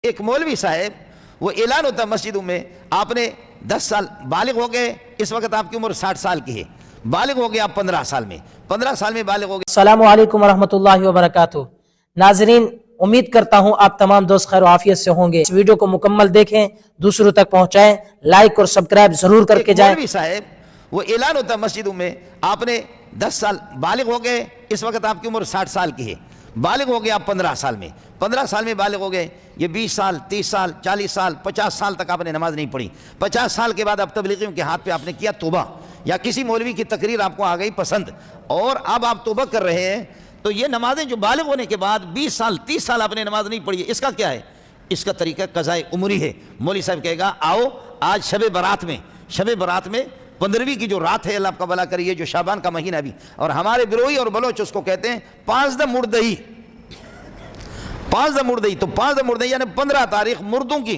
ایک مولوی صاحب وہ اعلان ہوتا ہے مسجدوں میں، آپ نے 10 سال بالغ ہو گئے، اس وقت آپ کی عمر 60 سال کی ہے، بالغ ہو گئے آپ 15 سال میں، 15 سال میں بالغ ہو گئے۔ السلام علیکم ورحمۃ اللہ وبرکاتہ۔ ناظرین، امید کرتا ہوں آپ تمام دوست خیر و عافیت سے ہوں گے۔ اس ویڈیو کو مکمل دیکھیں، دوسروں تک پہنچائیں، لائک اور سبسکرائب ضرور کر کے جائیں۔ مولوی صاحب وہ اعلان ہوتا ہے مسجدوں میں، آپ نے 10 سال بالغ ہو گئے، اس وقت آپ کی عمر 60 سال کی ہے، بالغ ہو گئے آپ 15 سال میں، 15 سال میں بالغ ہو گئے۔ یہ 20 سال 30 سال 40 سال 50 سال تک آپ نے نماز نہیں پڑھی، 50 سال کے بعد اب تبلیغیوں کے ہاتھ پہ آپ نے کیا توبہ، یا کسی مولوی کی تقریر آپ کو آ گئی پسند اور اب آپ توبہ کر رہے ہیں، تو یہ نمازیں جو بالغ ہونے کے بعد 20 سال 30 سال آپ نے نماز نہیں پڑھی ہے، اس کا کیا ہے؟ اس کا طریقہ قضاء عمری ہے۔ مولوی صاحب کہے گا آؤ آج شب برات میں 15ویں کی جو رات ہے، اللہ آپ کا بھلا کریے، جو شعبان کا مہینہ بھی، اور ہمارے بروئی اور بلوچ اس کو کہتے ہیں 5 مردہی، 5 مردہی، تو 5 مردہی یعنی 15 تاریخ مردوں کی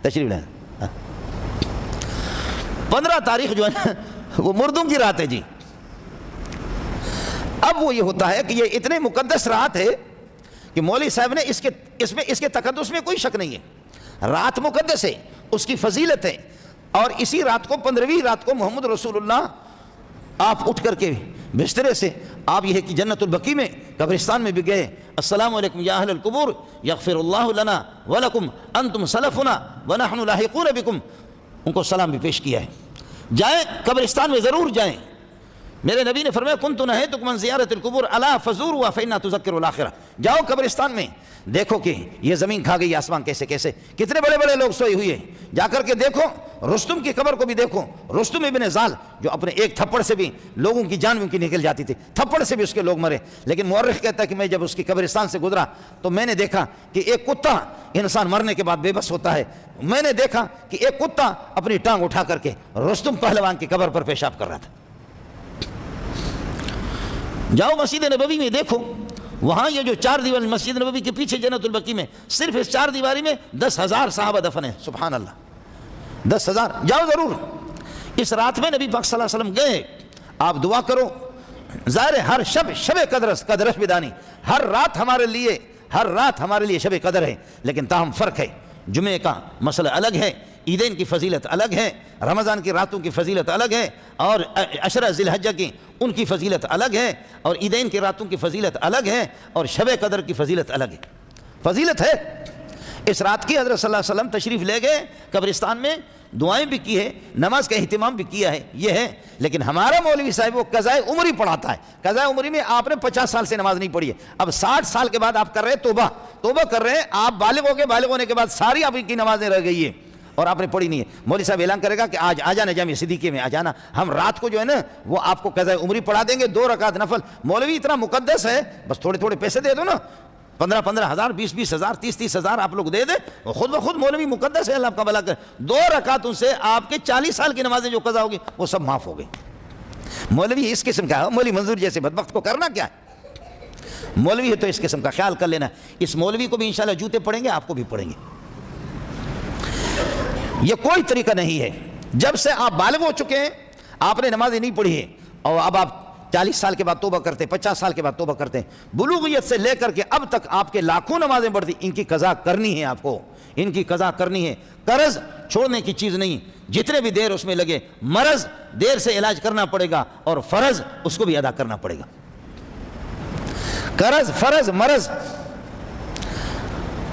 تشریف لیں، 15 تاریخ جو ہے وہ مردوں کی رات ہے جی۔ اب وہ یہ ہوتا ہے کہ یہ اتنے مقدس رات ہے کہ مولوی صاحب نے اس کے تقدس میں کوئی شک نہیں ہے، رات مقدس ہے، اس کی فضیلت ہے، اور اسی رات کو 15ویں رات کو محمد رسول اللہ آپ اٹھ کر کے بسترے سے آپ یہ ہے کہ جنت البقیع میں قبرستان میں بھی گئے، السلام علیکم یا اہل القبور یغفر اللہ لنا ولکم انتم سلفنا ونحن لاحقون بکم، ان کو سلام بھی پیش کیا ہے۔ جائیں قبرستان میں ضرور جائیں، میرے نبی نے فرمایا کنت نہیتکم عن زیارت القبور الا فزوروا فانها تذکر الاخرہ، جاؤ قبرستان میں، دیکھو کہ یہ زمین کھا گئی، آسمان کیسے کیسے، کتنے بڑے بڑے لوگ سوئے ہوئے ہیں، جا کر کے دیکھو، رستم کی قبر کو بھی دیکھو، رستم ابن زال جو اپنے ایک تھپڑ سے بھی لوگوں کی جان ان کی نکل جاتی تھی، تھپڑ سے بھی اس کے لوگ مرے، لیکن مورخ کہتا ہے کہ میں جب اس کی قبرستان سے گزرا تو میں نے دیکھا کہ ایک کتا، انسان مرنے کے بعد بے بس ہوتا ہے، میں نے دیکھا کہ ایک کتا اپنی ٹانگ اٹھا کر کے رستم پہلوان کی قبر پر پیشاب کر رہا تھا۔ جاؤ مسجد نبوی میں دیکھو، وہاں یہ جو 4 دیوار مسجد نبوی کے پیچھے جنت البقیع میں صرف اس 4 دیواری میں 10,000 صحابہ دفن ہیں، سبحان اللہ، 10,000، جاؤ ضرور۔ اس رات میں نبی پاک صلی اللہ علیہ وسلم گئے، آپ دعا کرو، ظاہر ہر شب قدرش بدانی، ہر رات ہمارے لیے شب قدر ہے، لیکن تاہم فرق ہے، جمعے کا مسئلہ الگ ہے، عیدین کی فضیلت الگ ہے، رمضان کی راتوں کی فضیلت الگ ہے، اور عشرہ ذی الحجہ کی ان کی فضیلت الگ ہے، اور عیدین کی راتوں کی فضیلت الگ ہے، اور شب قدر کی فضیلت الگ ہے، فضیلت ہے۔ اس رات کی حضرت صلی اللہ علیہ وسلم تشریف لے گئے قبرستان میں، دعائیں بھی کی ہے، نماز کا اہتمام بھی کیا ہے، یہ ہے، لیکن ہمارا مولوی صاحب وہ قضاء عمری پڑھاتا ہے، قضاء عمری میں آپ نے 50 سال سے نماز نہیں پڑھی ہے، اب 60 سال کے بعد آپ کر رہے ہیں توبہ کر رہے ہیں، آپ بالغ ہو گئے، بالغ ہونے کے بعد ساری آپ کی نمازیں رہ گئی ہیں اور آپ نے پڑھی نہیں ہے۔ مولوی صاحب اعلان کرے گا کہ آج آ جانا جامع صدیقیہ میں، آ جانا، ہم رات کو جو ہے نا وہ آپ کو قضاء عمری پڑھا دیں گے، 2 رکعت نفل۔ مولوی اتنا مقدس ہے، بس تھوڑے پیسے دے دو نا، 15 ہزار 20 ہزار 30 ہزار آپ لوگ دے دیں، خود بخود مولوی مقدس ہے، اللہ آپ کا بھلا کرے، 2 رکعتوں سے آپ کے 40 سال کی نمازیں جو قضا ہوگی وہ سب معاف ہو گئی۔ مولوی اس قسم کا ہے، مولوی منظور جیسے بدبخت کو کرنا کیا ہے؟ مولوی ہے تو اس قسم کا خیال کر لینا، اس مولوی کو بھی انشاءاللہ جوتے پڑیں گے، آپ کو بھی پڑیں گے۔ یہ کوئی طریقہ نہیں ہے، جب سے آپ بالغ ہو چکے ہیں، آپ نے نمازیں نہیں پڑھی ہے، اور اب آپ 40 سال کے بعد توبہ کرتے ہیں، 50 سال کے بعد توبہ کرتے ہیں، بلوغیت سے لے کر کے اب تک آپ کے لاکھوں نمازیں پڑھتی، ان کی قضا کرنی ہے، آپ کو ان کی قضا کرنی ہے۔ قرض چھوڑنے کی چیز نہیں، جتنے بھی دیر اس میں لگے، مرض دیر سے علاج کرنا پڑے گا، اور فرض اس کو بھی ادا کرنا پڑے گا۔ قرض، فرض، مرض،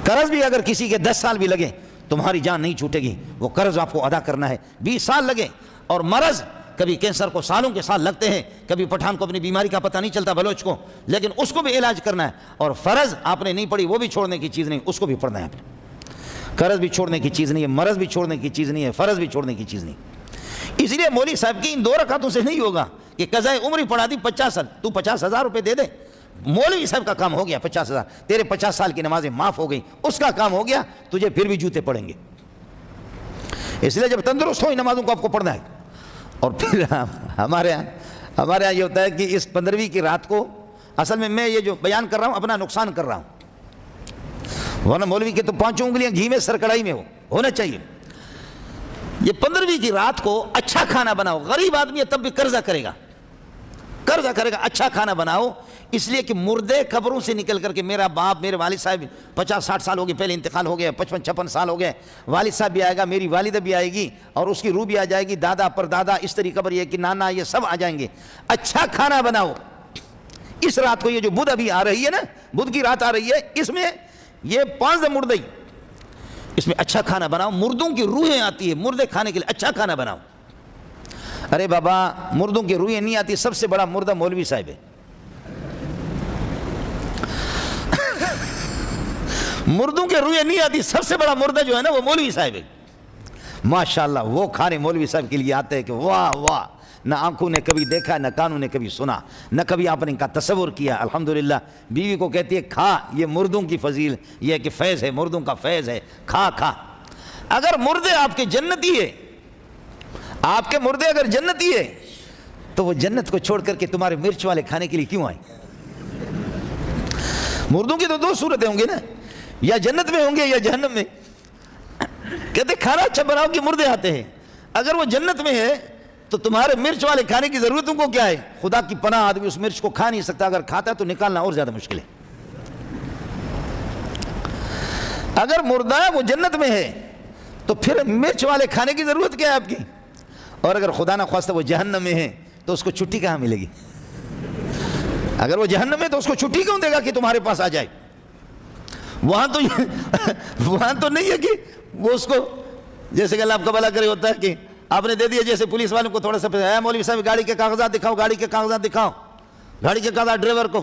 قرض بھی اگر کسی کے 10 سال بھی لگے تمہاری جان نہیں چھوٹے گی، وہ قرض آپ کو ادا کرنا ہے، 20 سال لگے، اور مرض کبھی کینسر کو سالوں کے سال لگتے ہیں، کبھی پٹھان کو اپنی بیماری کا پتہ نہیں چلتا، بلوچ کو، لیکن اس کو بھی علاج کرنا ہے، اور فرض آپ نے نہیں پڑھی، وہ بھی چھوڑنے کی چیز نہیں، اس کو بھی پڑھنا ہے آپ نے۔ قرض بھی چھوڑنے کی چیز نہیں ہے، مرض بھی چھوڑنے کی چیز نہیں ہے، فرض بھی چھوڑنے کی چیز نہیں۔ اس لیے مولوی صاحب کی ان 2 رکعتوں سے نہیں ہوگا کہ قضاء عمری پڑھا دی 50 سال، تو 50,000 روپے دے دے، مولوی صاحب کا کام ہو گیا، 50,000، تیرے 50 سال کی نمازیں معاف ہو گئی، اس کا کام ہو گیا، تجھے پھر بھی جوتے پڑیں گے۔ اس لیے جب تندرست ہو ان نمازوں کو آپ کو پڑھنا ہے۔ اور پھر ہمارے ہاں یہ ہوتا ہے کہ اس 15ویں کی رات کو، اصل میں یہ جو بیان کر رہا ہوں اپنا نقصان کر رہا ہوں، ورنہ مولوی کے تو 5 انگلیاں گھی میں سر کڑھائی میں ہونا چاہیے۔ یہ 15ویں کی رات کو اچھا کھانا بناؤ، غریب آدمی ہے تب بھی قرضہ کرے گا، اچھا کھانا بناؤ، اس لیے کہ مردے قبروں سے نکل کر کے، میرا باپ، میرے والد صاحب 50-60 سال ہو گئے پہلے انتقال ہو گیا، 55-56 سال ہو گئے، والد صاحب بھی آئے گا، میری والدہ بھی آئے گی اور اس کی روح بھی آ جائے گی، دادا پر دادا، اس طریقے قبر یہ کہ نانا، یہ سب آ جائیں گے۔ اچھا کھانا بناؤ اس رات کو، یہ جو بدھ ابھی آ رہی ہے نا، بدھ کی رات آ رہی ہے، اس میں یہ 5 مردے، اس میں اچھا کھانا بناؤ، مردوں کی روحیں آتی ہے مردے کھانے کے لیے، اچھا کھانا بناؤ۔ ارے بابا مردوں کی روحیں نہیں آتی، سب سے بڑا مردہ مولوی صاحب ہے۔ مردوں کے روحیں نہیں آتی، سب سے بڑا مردہ جو ہے نا وہ مولوی صاحب ہے۔ ماشاءاللہ وہ کھانے مولوی صاحب کے لیے آتے ہیں کہ واہ واہ، نہ آنکھوں نے کبھی دیکھا، نہ کانوں نے کبھی سنا، نہ کبھی آپ نے ان کا تصور کیا۔ الحمدللہ بیوی کو کہتی ہے کھا، یہ مردوں کی فضیل، یہ کہ فیض ہے، مردوں کا فیض ہے، کھا کھا۔ اگر مردے آپ کے جنتی ہے، آپ کے مردے اگر جنتی ہے تو وہ جنت کو چھوڑ کر کے تمہارے مرچ والے کھانے کے لیے کیوں آئے؟ مردوں کی تو 2 صورتیں ہوں گی نا، یا جنت میں ہوں گے یا جہنم میں۔ کہتے کھانا اچھا بناؤ کہ مردے آتے ہیں۔ اگر وہ جنت میں ہے تو تمہارے مرچ والے کھانے کی ضرورت ان کو کیا ہے؟ خدا کی پناہ آدمی اس مرچ کو کھا نہیں سکتا، اگر کھاتا ہے تو نکالنا اور زیادہ مشکل ہے۔ اگر مردہ وہ جنت میں ہے تو پھر مرچ والے کھانے کی ضرورت کیا ہے آپ کی؟ اور اگر خدا نہ خواستہ وہ جہنم میں ہے تو اس کو چھٹی کہاں ملے گی؟ اگر وہ جہنم میں تو اس کو چھٹی کیوں دے گا کہ تمہارے پاس آ جائے؟ وہاں تو نہیں ہے کہ وہ اس کو، جیسے کہ اللہ آپ کا بھلا کرے، ہوتا ہے کہ آپ نے دے دیا، جیسے پولیس والوں کو تھوڑا سا پیسہ، مولوی صاحب گاڑی کے کاغذات دکھاؤ، گاڑی کے کاغذات دکھاؤ، گاڑی کے کاغذات ڈرائیور کو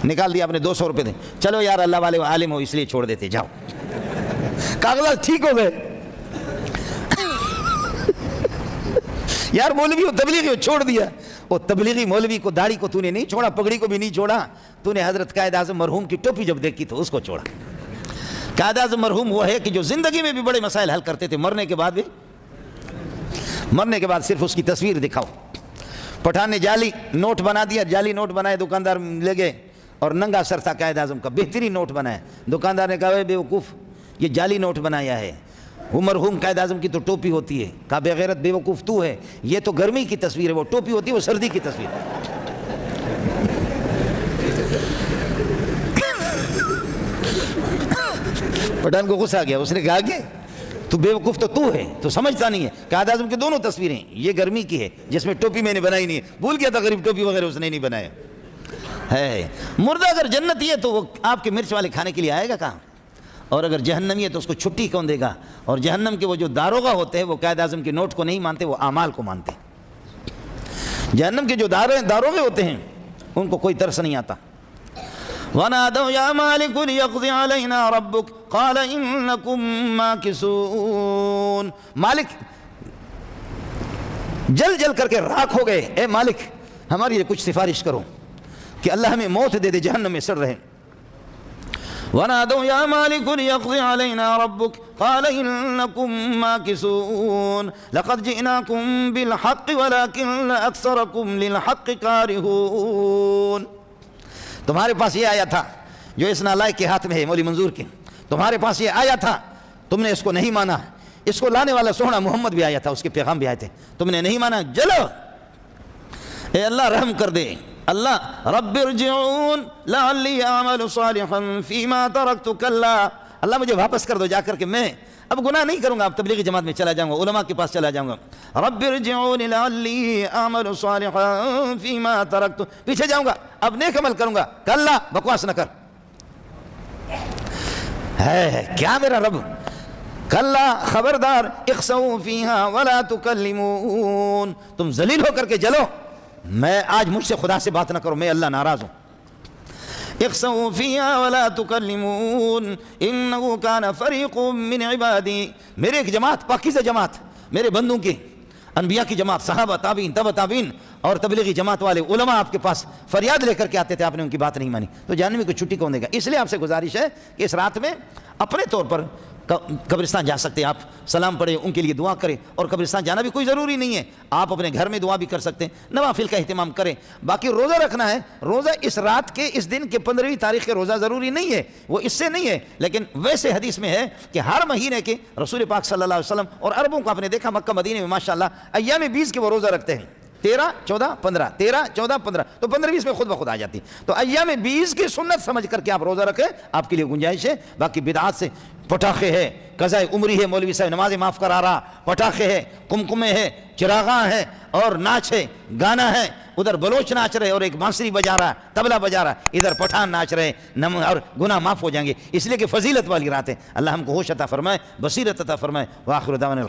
نکال دیا آپ نے، 200 روپے دیں، چلو یار اللہ والے عالم ہو اس لیے چھوڑ دیتے، جاؤ، کاغذات ٹھیک ہو گئے۔ یار مولوی ہو، تبلیغی ہو، چھوڑ دیا۔ وہ تبلیغی مولوی کو، داڑھی کو تو نے نہیں چھوڑا، پگڑی کو بھی نہیں چھوڑا، تو نے حضرت قائد اعظم مرحوم کی ٹوپی جب دیکھی تو اس کو چھوڑا۔ قائد اعظم مرحوم وہ ہے کہ جو زندگی میں بھی بڑے مسائل حل کرتے تھے، مرنے کے بعد صرف اس کی تصویر دکھاؤ۔ پٹھان نے جعلی نوٹ بنا دیا، جعلی نوٹ بنائے، دکاندار لے گئے اور ننگا سر تھا قائد اعظم کا، بہترین نوٹ بنایا، دکاندار نے کہا اے بیوقوف یہ جعلی نوٹ بنایا ہے، وہ مرحوم قائد اعظم کی تو ٹوپی ہوتی ہے۔ کہا بے غیرت بیوقوف تو ہے، یہ تو گرمی کی تصویر ہے، وہ ٹوپی ہوتی ہے وہ سردی کی تصویر ہے۔ پٹھان کو غصہ آ گیا، اس نے کہا کہ تو بیوقوف تو ہے، تو سمجھتا نہیں ہے، قائد اعظم کی دونوں تصویریں، یہ گرمی کی ہے جس میں ٹوپی میں نے بنائی نہیں ہے، بھول گیا تھا غریب، ٹوپی وغیرہ اس نے نہیں بنایا ہے۔ مردہ اگر جنتی ہے تو وہ آپ کے مرچ والے کھانے کے لیے آئے گا کہاں؟ اور اگر جہنمی ہے تو اس کو چھٹی کون دے گا؟ اور جہنم کے وہ جو داروغہ ہوتے ہیں وہ قائد اعظم کے نوٹ کو نہیں مانتے، وہ اعمال کو مانتے ہیں۔ جہنم کے جو داروغے ہوتے ہیں ان کو کوئی ترس نہیں آتا۔ وَنَادَوْا يَا مَالِكُ لِيَقْضِ عَلَيْنَا رَبُّكَ قَالَ إِنَّكُمْ مَاكِثُونَ، مالک جل کر کے راکھ ہو گئے، اے مالک ہماری لیے کچھ سفارش کرو کہ اللہ ہمیں موت دے دے، جہنم میں سڑ رہے۔ وَنَادَوْا يَا مَالِكُ لِيَقْضِ عَلَيْنَا رَبُّكَ قَالَ إِنَّكُمْ مَاكِثُونَ لَقَدْ جِئْنَاكُمْ بِالْحَقِّ وَلَكِنَّ أَكْثَرَكُمْ لِلْحَقِّ كَارِهُونَ۔ تمہارے پاس یہ آیا تھا جو اس نالائق کے ہاتھ میں ہے، مولی منظور کے، تمہارے پاس یہ آیا تھا، تم نے اس کو نہیں مانا، اس کو لانے والا سونا محمد بھی آیا تھا، اس کے پیغام بھی آئے تھے، تم نے نہیں مانا، جلو، اے اللہ رحم کر دے، اللہ رب ارجعون لعلی اعمل صالحا فیما ترکت کلا، اللہ مجھے واپس کر دو جا کر کے، میں اب گناہ نہیں کروں گا، اب تبلیغی جماعت میں چلا جاؤں گا، علماء کے پاس چلا جاؤں گا، رب ارجعون لعلی اعمل صالحا فیما ترکت، پیچھے جاؤں گا، اب نیک عمل کروں گا، کلا بکواس نہ کر، ہے کیا میرا رب، کلا خبردار، اخسؤوا فیہا ولا تکلمون، تم ذلیل ہو کر کے جلو، میں آج مجھ سے خدا سے بات نہ کرو، میں اللہ ناراض ہوں، اخسؤوا فیہا ولا تکلمون انہ کان فریق من عبادی، میرے ایک جماعت، پاکیزہ جماعت، میرے بندوں کی، انبیاء کی جماعت، صحابہ، تابعین، تبع تابعین اور تبلیغی جماعت والے علماء آپ کے پاس فریاد لے کر کے آتے تھے، آپ نے ان کی بات نہیں مانی، تو جہنمی کو چھٹی کون دے گا؟ اس لیے آپ سے گزارش ہے کہ اس رات میں اپنے طور پر قبرستان جا سکتے ہیں، آپ سلام پڑھیں، ان کے لیے دعا کریں، اور قبرستان جانا بھی کوئی ضروری نہیں ہے، آپ اپنے گھر میں دعا بھی کر سکتے ہیں، نوافل کا اہتمام کریں، باقی روزہ رکھنا ہے، روزہ اس رات کے، اس دن کے 15ویں تاریخ کے روزہ ضروری نہیں ہے، وہ اس سے نہیں ہے، لیکن ویسے حدیث میں ہے کہ ہر مہینے کے رسول پاک صلی اللہ علیہ وسلم اور عربوں کو آپ نے دیکھا مکہ مدینے میں ماشاءاللہ ایام 20 کے وہ روزہ رکھتے ہیں، 13 14 15 13 14 15 تو 15 20 میں خود بخود آ جاتی. تو ایام 20 کی سنت سمجھ کر کے آپ روزہ رکھیں, آپ کے لیے گنجائش ہے. باقی بدعات سے پٹاخے ہے, قضاء عمری ہے, مولوی صاحب نمازیں معاف کرا رہا, پٹاخے ہے, کمکمے ہے, چراغاں ہے, اور ناچ ہے, گانا ہے, ادھر بلوچ ناچ رہے اور ایک بانسری بجا رہا, طبلہ بجا رہا, ادھر پٹھان ناچ رہے, اور گناہ معاف ہو جائیں گے, اس لیے کہ فضیلت والی رات ہے. اللہ ہم کو ہوش عطا فرمائے, بصیرت عطا فرمائے. وآخر دعوانا